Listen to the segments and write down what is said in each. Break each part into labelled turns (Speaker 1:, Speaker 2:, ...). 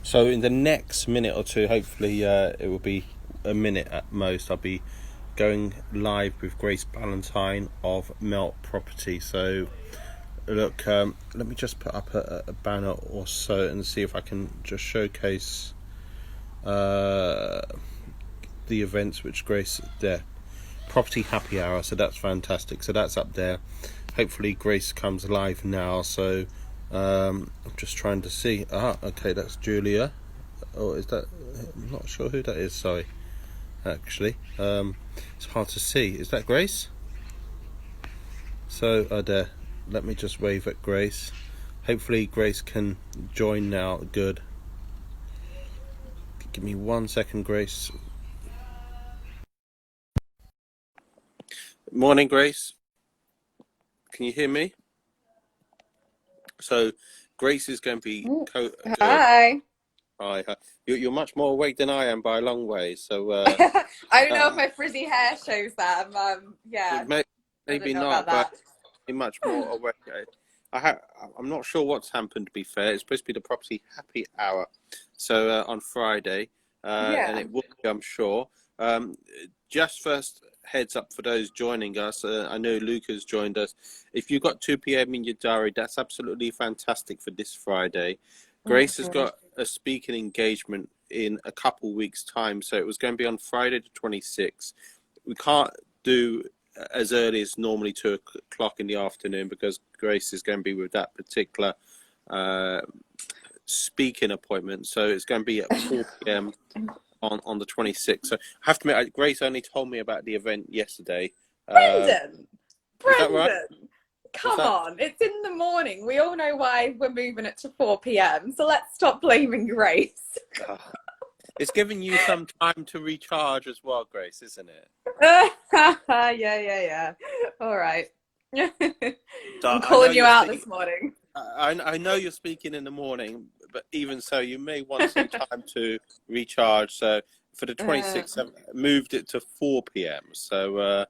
Speaker 1: So in the next minute or two, hopefully it will be a minute at most, I'll be going live with Grace Ballantyne of Melt Property. So look, let me just put up a banner or so and see if I can just showcase the events which Grace there. Property happy hour, so that's fantastic. So that's up there. Hopefully Grace comes live now. So I'm just trying to see. Okay, that's Julia. Oh, is that? I'm not sure who that is. Sorry, actually, it's hard to see. Is that Grace? So there. Let me just wave at Grace. Hopefully Grace can join now. Good. Give me 1 second, Grace. Morning, Grace. Can you hear me? So Grace is going to be
Speaker 2: Hi.
Speaker 1: Hi. You're much more awake than I am by a long way. So
Speaker 2: I don't know if my frizzy hair shows that. Yeah, I don't
Speaker 1: maybe
Speaker 2: know
Speaker 1: not,
Speaker 2: about
Speaker 1: but
Speaker 2: that.
Speaker 1: much more awake. I'm not sure what's happened. To be fair, it's supposed to be the property happy hour, so on Friday, and
Speaker 2: Yeah.
Speaker 1: it will be, I'm sure. Just first heads up for those joining us. I know Luca's joined us. If you've got 2 p.m. in your diary, that's absolutely fantastic for this Friday. Grace has
Speaker 2: Mhm.
Speaker 1: got a speaking engagement in a couple weeks' time, so it was going to be on Friday the 26th. We can't do as early as normally 2 o'clock in the afternoon because Grace is going to be with that particular speaking appointment. So it's going to be at 4 p.m. on the 26th. So I have to admit, Grace only told me about the event yesterday.
Speaker 2: Brendan,
Speaker 1: Is that right?
Speaker 2: Brendan,
Speaker 1: Is
Speaker 2: come
Speaker 1: that?
Speaker 2: on. It's in the morning. We all know why we're moving it to 4 p.m. So let's stop blaming Grace.
Speaker 1: It's giving you some time to recharge as well, Grace, isn't it?
Speaker 2: Yeah. All right.
Speaker 1: So
Speaker 2: I'm
Speaker 1: I know
Speaker 2: calling you
Speaker 1: you're
Speaker 2: out
Speaker 1: speaking.
Speaker 2: this morning.
Speaker 1: I know you're speaking in the morning, but even so, you may want some time to recharge. So for the
Speaker 2: Uh,
Speaker 1: 26th, I've moved it to 4 p.m. So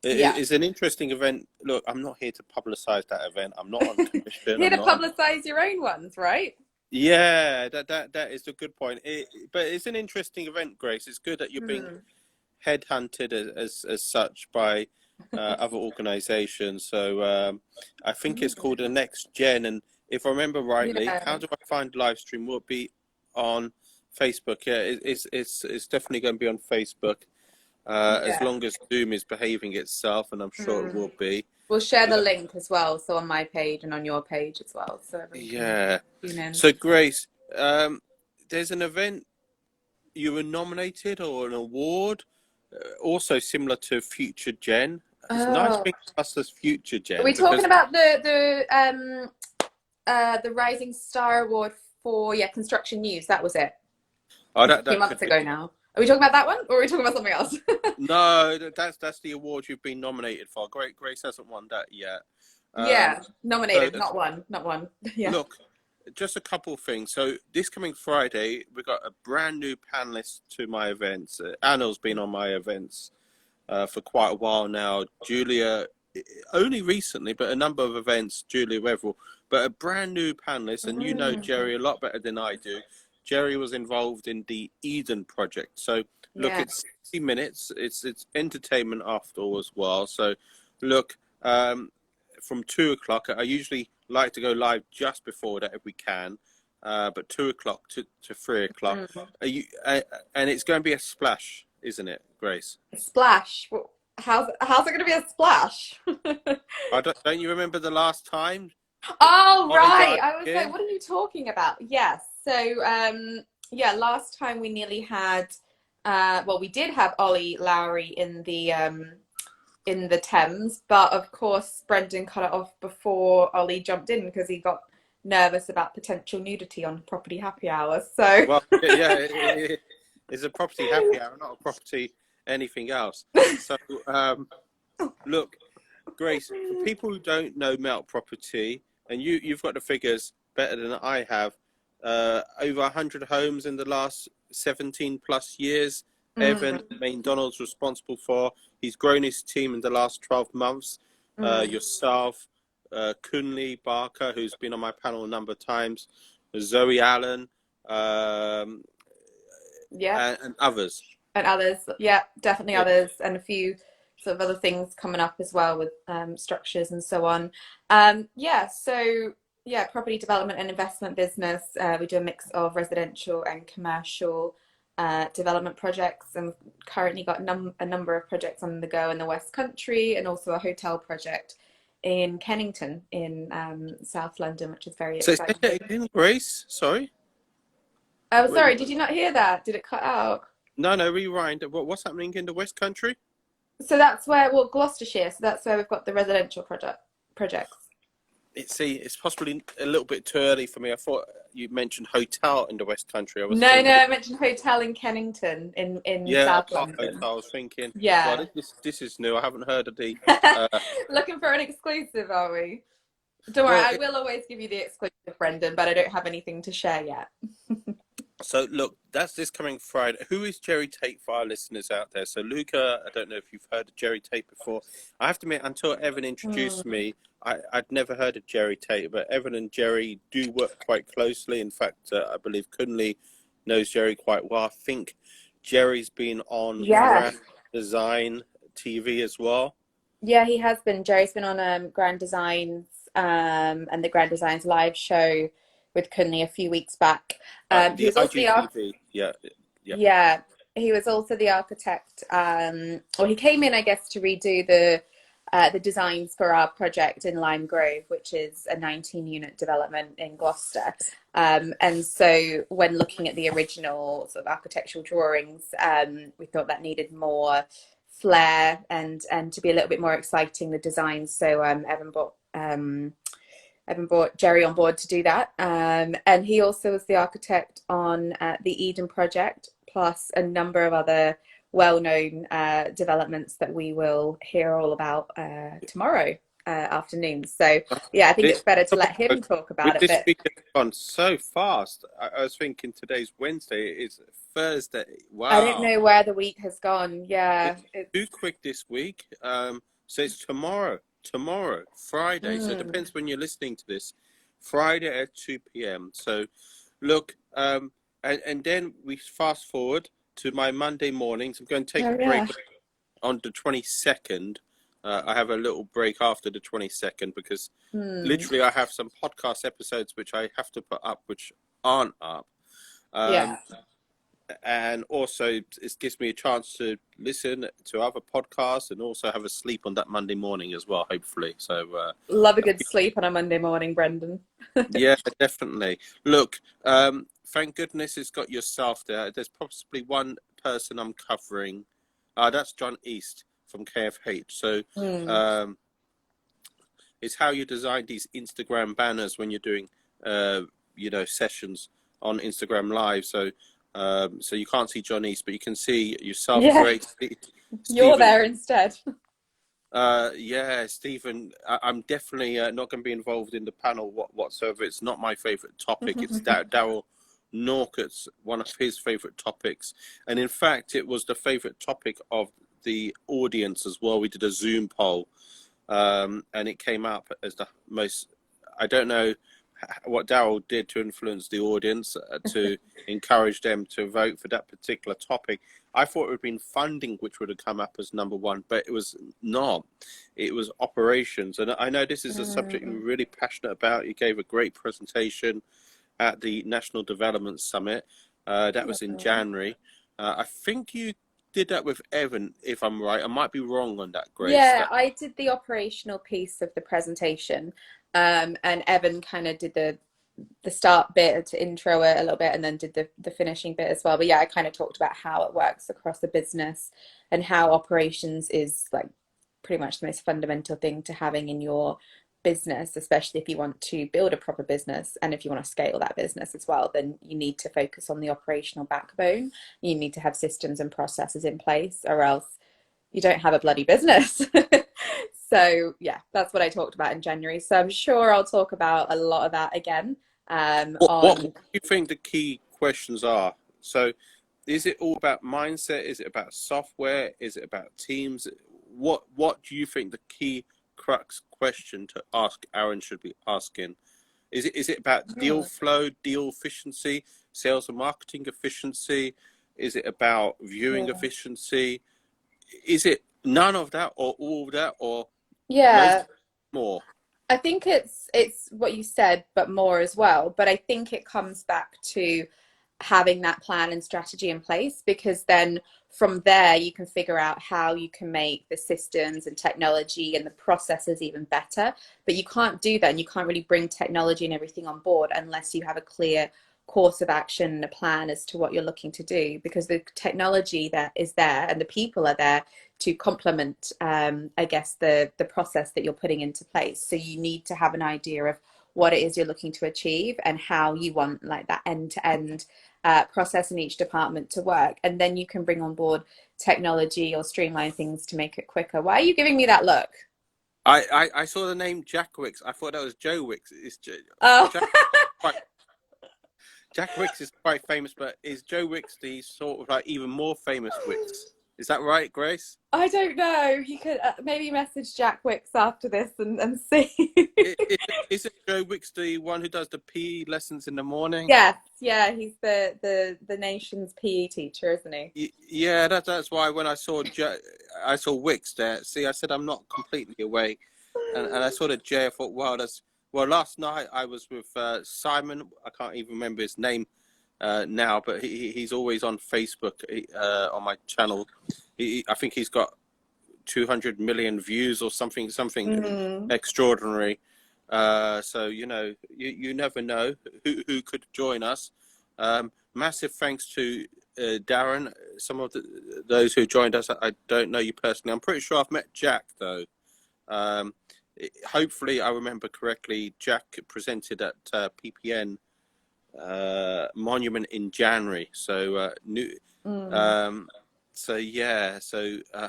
Speaker 2: yeah.
Speaker 1: it's an interesting event. Look, I'm not here to publicize that event. I'm not on commission.
Speaker 2: Here
Speaker 1: I'm
Speaker 2: to
Speaker 1: not on.
Speaker 2: publicize your own ones, right?
Speaker 1: Yeah, that is a good point. But it's an interesting event, Grace. It's good that you're being
Speaker 2: Hmm.
Speaker 1: headhunted as such by other organisations. So I think it's called the Next Gen. And if I remember rightly,
Speaker 2: Yeah.
Speaker 1: how do I find live stream? Will it be on Facebook? Yeah, it's definitely going to be on Facebook. As
Speaker 2: Yeah.
Speaker 1: long as Zoom is behaving itself, and I'm sure it
Speaker 2: Mm.
Speaker 1: will be.
Speaker 2: We'll share the
Speaker 1: But,
Speaker 2: link as well, so on my page and on your page as well, so everyone can
Speaker 1: yeah.
Speaker 2: tune in.
Speaker 1: So Grace, um, there's an event you were nominated or an award, also similar to Future Gen. It's nice
Speaker 2: Oh,
Speaker 1: being classed as Future
Speaker 2: are
Speaker 1: Gen
Speaker 2: we talking
Speaker 1: because
Speaker 2: about the Rising Star Award for construction news? That was it.
Speaker 1: oh,
Speaker 2: It's a few
Speaker 1: that could
Speaker 2: months
Speaker 1: be
Speaker 2: ago now. Are we talking about that one, or are we talking about something else?
Speaker 1: no, that's the award you've been nominated for. Grace hasn't won that yet. Um,
Speaker 2: Yeah,
Speaker 1: so
Speaker 2: nominated, not one, not one. Yeah.
Speaker 1: look, just a couple of things. So this coming Friday, we got a brand new panelist to my events. Anna's been on my events for quite a while now. Julia, only recently, but a number of events, Julia Weatherall, but a brand new panelist, and you know
Speaker 2: Mm,
Speaker 1: Jerry a lot better than I do. Jerry was involved in the Eden project. So look,
Speaker 2: yeah.
Speaker 1: it's 60 minutes. It's entertainment after all as well. So look, from 2 o'clock, I usually like to go live just before that if we can. But 2 o'clock to 3 o'clock,
Speaker 2: Mm.
Speaker 1: and it's going to be a splash, isn't it, Grace?
Speaker 2: Splash. How's it going to be a splash?
Speaker 1: Don't you remember the last time
Speaker 2: Oh,
Speaker 1: Ollie
Speaker 2: right.
Speaker 1: died
Speaker 2: I was like,
Speaker 1: again?
Speaker 2: what are you talking about? Yes. So, yeah, last time we nearly had, well, we did have Ollie Lowry in the Thames, but of course, Brendan cut it off before Ollie jumped in because he got nervous about potential nudity on property happy hours. So,
Speaker 1: Well, yeah, it's a property happy hour, not a property anything else. So, look, Grace, for people who don't know Melt Property, and you've got the figures better than I have, over 100 homes in the last 17 plus years. Evan
Speaker 2: mm,
Speaker 1: McDonald's responsible for. He's grown his team in the last 12 months.
Speaker 2: mm,
Speaker 1: Yourself, Kunle Barker, who's been on my panel a number of times, Zoe Allen, um,
Speaker 2: Yeah.
Speaker 1: and others.
Speaker 2: And others, yeah, definitely
Speaker 1: Yeah.
Speaker 2: others, and a few sort of other things coming up as well with structures and so on. Yeah, so yeah, property development and investment business. We do a mix of residential and commercial development projects, and we've currently got a number of projects on the go in the West Country, and also a hotel project in Kennington in South London, which is very
Speaker 1: So say that
Speaker 2: exciting.
Speaker 1: again, Grace. Sorry.
Speaker 2: Oh,
Speaker 1: Wait,
Speaker 2: sorry, did you not hear that? Did it cut out?
Speaker 1: no, rewind. What's happening in the West Country?
Speaker 2: So that's where, well, Gloucestershire. So that's where we've got the residential projects.
Speaker 1: It's possibly a little bit too early for me. I thought you mentioned hotel in the West Country. I was
Speaker 2: No,
Speaker 1: thinking,
Speaker 2: I mentioned hotel in Kennington in
Speaker 1: yeah,
Speaker 2: South
Speaker 1: apart
Speaker 2: London.
Speaker 1: hotel. I was thinking, well,
Speaker 2: Yeah.
Speaker 1: this is new. I haven't heard of the. Uh,
Speaker 2: Looking for an exclusive, are we? Don't worry,
Speaker 1: well,
Speaker 2: I will always give you the exclusive, Brendan, but I don't have anything to share yet.
Speaker 1: so look, that's this coming Friday. Who is Jerry Tate for our listeners out there? So Luca, I don't know if you've heard of Jerry Tate before. I have to admit, until Evan introduced
Speaker 2: Mm.
Speaker 1: me, I'd never heard of Jerry Tate. But Evan and Jerry do work quite closely. In fact, I believe Kunle knows Jerry quite well. I think Jerry's been on
Speaker 2: Yeah.
Speaker 1: Grand Design TV as well.
Speaker 2: Yeah, he has been. Jerry's been on Grand Designs and the Grand Designs live show with Kunle a few weeks back. He
Speaker 1: The
Speaker 2: was also the
Speaker 1: IGTV, yeah, yeah.
Speaker 2: Yeah, he was also the architect. Or he came in, I guess, to redo the designs for our project in Lime Grove, which is a 19-unit development in Gloucester. And so, when looking at the original sort of architectural drawings, we thought that needed more flair and to be a little bit more exciting, the designs. So Evan brought Jerry on board to do that. And he also was the architect on the Eden project, plus a number of other well-known developments that we will hear all about tomorrow afternoon. So, yeah, I think it's
Speaker 1: This
Speaker 2: better to let him talk about
Speaker 1: with
Speaker 2: it.
Speaker 1: this
Speaker 2: But
Speaker 1: week has gone so fast. I was thinking today's Wednesday. It's Thursday.
Speaker 2: I don't
Speaker 1: Wow,
Speaker 2: know where the week has gone. Yeah,
Speaker 1: it's
Speaker 2: it's
Speaker 1: too quick this week. So it's tomorrow, Friday. So it
Speaker 2: mm,
Speaker 1: depends when you're listening to this. Friday at 2 p.m. So look, and then we fast forward to my Monday mornings. I'm going to take a
Speaker 2: oh
Speaker 1: break
Speaker 2: yeah.
Speaker 1: on the 22nd. I have a little break after the 22nd because
Speaker 2: Hmm.
Speaker 1: literally I have some podcast episodes which I have to put up which aren't up. Um,
Speaker 2: Yeah.
Speaker 1: and also it gives me a chance to listen to other podcasts and also have a sleep on that Monday morning as well, hopefully. So
Speaker 2: Love a good sleep on a Monday morning, Brendan.
Speaker 1: yeah, definitely. Look, thank goodness it's got yourself there. There's possibly one person I'm covering. That's John East from KFH. So
Speaker 2: Hmm.
Speaker 1: um, it's how you design these Instagram banners when you're doing, sessions on Instagram Live. So you can't see John East, but you can see yourself,
Speaker 2: Yeah,
Speaker 1: Grace,
Speaker 2: you're
Speaker 1: Stephen.
Speaker 2: there instead.
Speaker 1: Yeah, Stephen. I'm definitely not going to be involved in the panel whatsoever. It's not my favourite topic. It's Daryl Norcott's one of his favourite topics, and in fact, it was the favourite topic of the audience as well. We did a Zoom poll, and it came up as the most. I don't know what Daryl did to influence the audience to encourage them to vote for that particular topic. I thought it would have been funding which would have come up as number one, but it was not. It was operations. And I know this is a subject you're
Speaker 2: Mm,
Speaker 1: really passionate about. You gave a great presentation at the National Development Summit. That was in
Speaker 2: mm.
Speaker 1: January. I think you did that with Evan, if I'm right. I might be wrong on that, Grace.
Speaker 2: Yeah, I did the operational piece of the presentation, and Evan kind of did the start bit to intro it a little bit, and then did the finishing bit as well. But yeah, I kind of talked about how it works across the business and how operations is like pretty much the most fundamental thing to having in your business, especially if you want to build a proper business and if you want to scale that business as well, then you need to focus on the operational backbone. You need to have systems and processes in place, or else you don't have a bloody business. So yeah, that's what I talked about in January. So I'm sure I'll talk about a lot of that again
Speaker 1: What do
Speaker 2: on
Speaker 1: you think the key questions are? So, is it all about mindset? Is it about software? Is it about teams? What do you think the key crux question to ask Aaron should be asking? Is it about deal flow, deal efficiency? sales and marketing efficiency? Is it about viewing
Speaker 2: Yeah.
Speaker 1: efficiency? Is it none of that or all of that or most
Speaker 2: Yeah.
Speaker 1: more?
Speaker 2: I think it's what you said, but more as well. But I think it comes back to having that plan and strategy in place, because then from there you can figure out how you can make the systems and technology and the processes even better. But you can't do that, and you can't really bring technology and everything on board unless you have a clear course of action and a plan as to what you're looking to do, because the technology that is there and the people are there to complement, I guess, the process that you're putting into place. So you need to have an idea of what it is you're looking to achieve and how you want like that end-to-end process in each department to work, and then you can bring on board technology or streamline things to make it quicker. Why are you giving me that look?
Speaker 1: I saw the name Jack Wicks. I thought that was Joe Wicks.
Speaker 2: Oh.
Speaker 1: Jack, quite, Jack Wicks is quite famous, but is Joe Wicks the sort of like even more famous Wicks? Is that right, Grace?
Speaker 2: I don't know. You could maybe message Jack Wicks after this and see.
Speaker 1: Is it Joe Wicks the one who does the PE lessons in the morning?
Speaker 2: Yes, yeah, he's the nation's PE teacher, isn't he?
Speaker 1: Yeah, that's why when I saw Wicks there. See, I said I'm not completely away, and I saw the J. I thought, wow, that's well. Last night I was with Simon. I can't even remember his name now, but he's always on Facebook on my channel. I think he's got 200 million views or something
Speaker 2: Mm.
Speaker 1: extraordinary. So you never know who could join us. Massive thanks to Darren. Some of those who joined us, I don't know you personally. I'm pretty sure I've met Jack though. Um, Hopefully I remember correctly. Jack presented at PPN Monument in January. So new.
Speaker 2: Mm.
Speaker 1: Um, so yeah,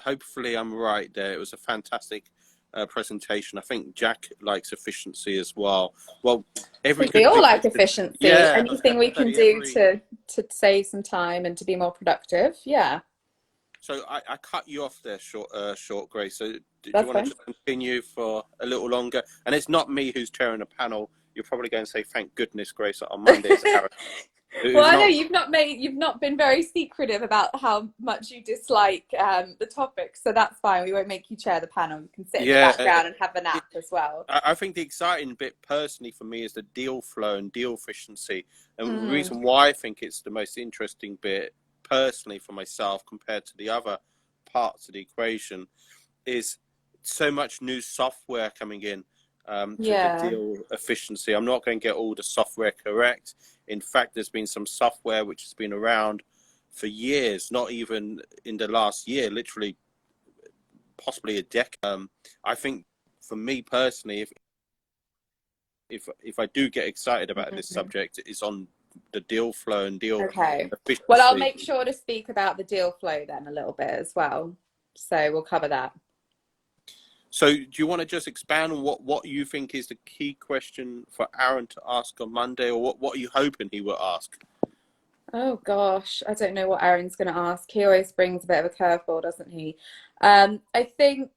Speaker 1: hopefully I'm right there. It was a fantastic presentation. I think Jack likes efficiency as well. Well,
Speaker 2: I
Speaker 1: every
Speaker 2: think we
Speaker 1: good
Speaker 2: all
Speaker 1: thing
Speaker 2: like
Speaker 1: has to,
Speaker 2: efficiency.
Speaker 1: yeah, I was
Speaker 2: Anything
Speaker 1: going
Speaker 2: we
Speaker 1: to
Speaker 2: can
Speaker 1: say
Speaker 2: do
Speaker 1: every.
Speaker 2: to save some time and to be more productive. Yeah,
Speaker 1: So I cut you off there, short Grace. So do you
Speaker 2: that's
Speaker 1: want to
Speaker 2: fine.
Speaker 1: just continue for a little longer? And it's not me who's chairing the panel. You're probably going to say, "Thank goodness, Grace." On Monday, it's Aaron,
Speaker 2: Well,
Speaker 1: who's
Speaker 2: I know
Speaker 1: not.
Speaker 2: you've not been very secretive about how much you dislike the topic, so that's fine. We won't make you chair the panel. You can sit in the
Speaker 1: Yeah,
Speaker 2: background and have a nap as well.
Speaker 1: I think the exciting bit personally for me is the deal flow and deal efficiency. And the
Speaker 2: Mm.
Speaker 1: reason why I think it's the most interesting bit personally for myself compared to the other parts of the equation is so much new software coming in to the
Speaker 2: Yeah.
Speaker 1: deal efficiency. I'm not going to get all the software correct. In fact, there's been some software which has been around for years, not even in the last year, literally possibly a decade. I think for me personally, if I do get excited about this
Speaker 2: Mhm.
Speaker 1: subject, it's on the deal flow and deal
Speaker 2: Okay. Well, I'll
Speaker 1: efficiency.
Speaker 2: make sure to speak about the deal flow then a little bit as well. So we'll cover that.
Speaker 1: So do you want to just expand on what you think is the key question for Aaron to ask on Monday, or what are you hoping he will ask?
Speaker 2: Oh gosh, I don't know what Aaron's going to ask. He always brings a bit of a curveball, doesn't he? I think,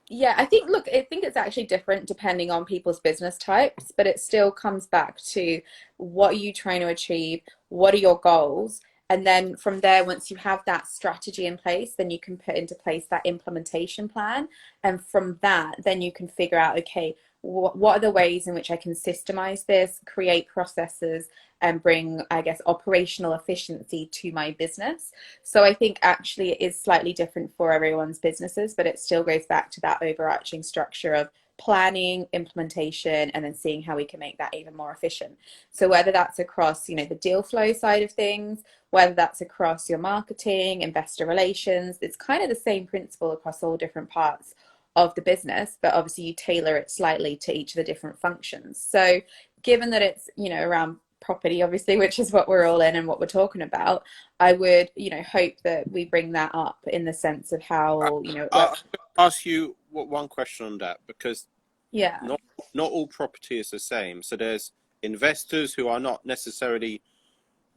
Speaker 2: yeah, look, I think it's actually different depending on people's business types, but it still comes back to what are you trying to achieve? What are your goals? And then from there, once you have that strategy in place, then you can put into place that implementation plan. And from that, then you can figure out, okay, what are the ways in which I can systemize this, create processes, and bring, I guess, operational efficiency to my business. So I think actually it is slightly different for everyone's businesses, but it still goes back to that overarching structure of planning, implementation, and then seeing how we can make that even more efficient. So whether that's across, the deal flow side of things, whether that's across your marketing, investor relations, it's kind of the same principle across all different parts of the business, but obviously you tailor it slightly to each of the different functions. So given that it's, around property, obviously, which is what we're all in and what we're talking about, I would, hope that we bring that up in the sense of how, it
Speaker 1: I'll
Speaker 2: works.
Speaker 1: ask you one question on that, because
Speaker 2: Yeah.
Speaker 1: not not all property is the same. So there's investors who are not necessarily,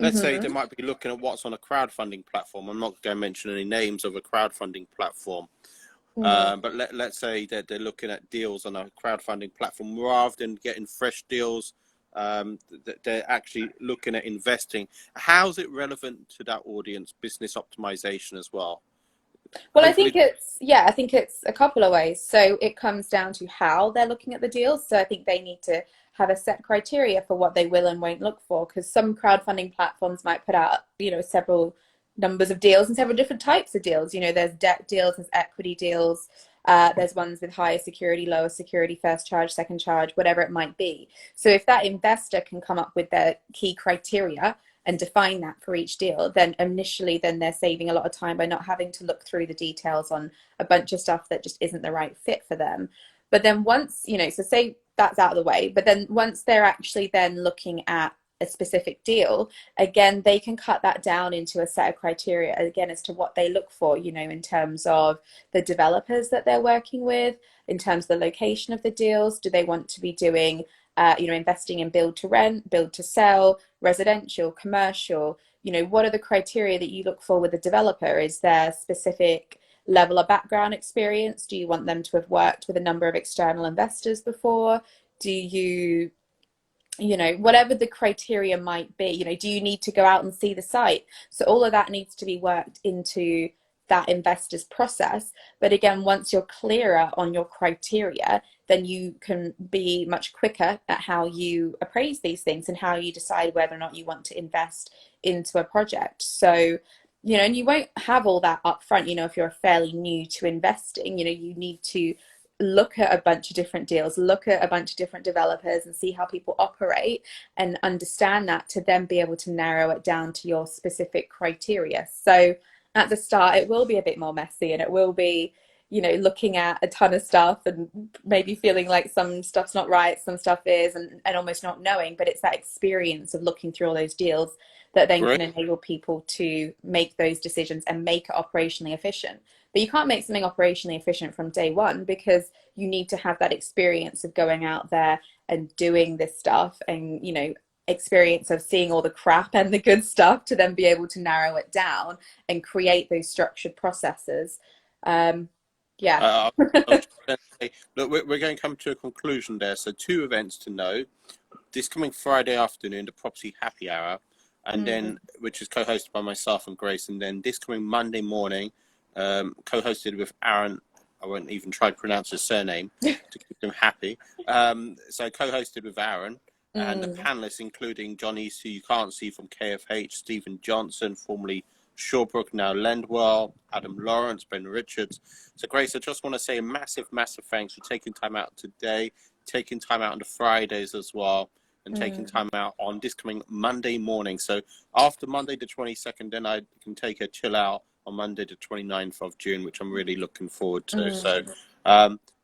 Speaker 1: let's say they
Speaker 2: Hmm.
Speaker 1: might be looking at what's on a crowdfunding platform. I'm not going to mention any names of a crowdfunding platform.
Speaker 2: Mm.
Speaker 1: But let's say that they're looking at deals on a crowdfunding platform rather than getting fresh deals they're actually looking at investing. How's it relevant to that audience, business optimization as well?
Speaker 2: Well,
Speaker 1: Hopefully,
Speaker 2: I think it's a couple of ways. So it comes down to how they're looking at the deals. So I think they need to have a set criteria for what they will and won't look for, because some crowdfunding platforms might put out, several numbers of deals and several different types of deals. There's debt deals, there's equity deals, there's ones with higher security, lower security, first charge, second charge, whatever it might be. So if that investor can come up with their key criteria and define that for each deal, then initially then they're saving a lot of time by not having to look through the details on a bunch of stuff that just isn't the right fit for them. But then once, so say that's out of the way, but then once they're actually then looking at a specific deal, again, they can cut that down into a set of criteria, again, as to what they look for, in terms of the developers that they're working with, in terms of the location of the deals. Do they want to be doing investing in build to rent, build to sell, residential, commercial? What are the criteria that you look for with a developer? Is there specific level of background experience? Do you want them to have worked with a number of external investors before? Do you, whatever the criteria might be, do you need to go out and see the site? So all of that needs to be worked into that investor's process. But again, once you're clearer on your criteria, then you can be much quicker at how you appraise these things and how you decide whether or not you want to invest into a project. So, and you won't have all that up front, if you're fairly new to investing, you need to look at a bunch of different deals, look at a bunch of different developers and see how people operate and understand that, to then be able to narrow it down to your specific criteria. So at the start, it will be a bit more messy, and it will be, looking at a ton of stuff and maybe feeling like some stuff's not right, some stuff is, and almost not knowing. But it's that experience of looking through all those deals that then
Speaker 1: great.
Speaker 2: can enable people to make those decisions and make it operationally efficient. But you can't make something operationally efficient from day one, because you need to have that experience of going out there and doing this stuff, and, experience of seeing all the crap and the good stuff, to then be able to narrow it down and create those structured processes. Yeah.
Speaker 1: I was just going to say, look, we're going to come to a conclusion there. So 2 events to know. This coming Friday afternoon, the Property Happy Hour, and then, which is co-hosted by myself and Grace, and then this coming Monday morning, co-hosted with Aaron. I won't even try to pronounce his surname to keep him happy. So co-hosted with Aaron, and the panelists including John East, who you can't see, from KFH, Stephen Johnson, formerly Shawbrook, now Lendwell, Adam Lawrence, Ben Richards. So Grace, I just want to say a massive, massive thanks for taking time out today, taking time out on the Fridays as well, and taking time out on this coming Monday morning. So after Monday the 22nd, then I can take a chill out on Monday the 29th of June, which I'm really looking forward to. So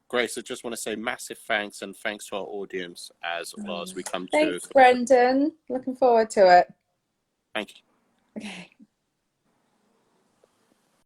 Speaker 1: Grace, I just want to say massive thanks, and thanks to our audience as well as we come to.
Speaker 2: Thanks, Brendan. Looking forward to it.
Speaker 1: Thank you.
Speaker 2: Okay.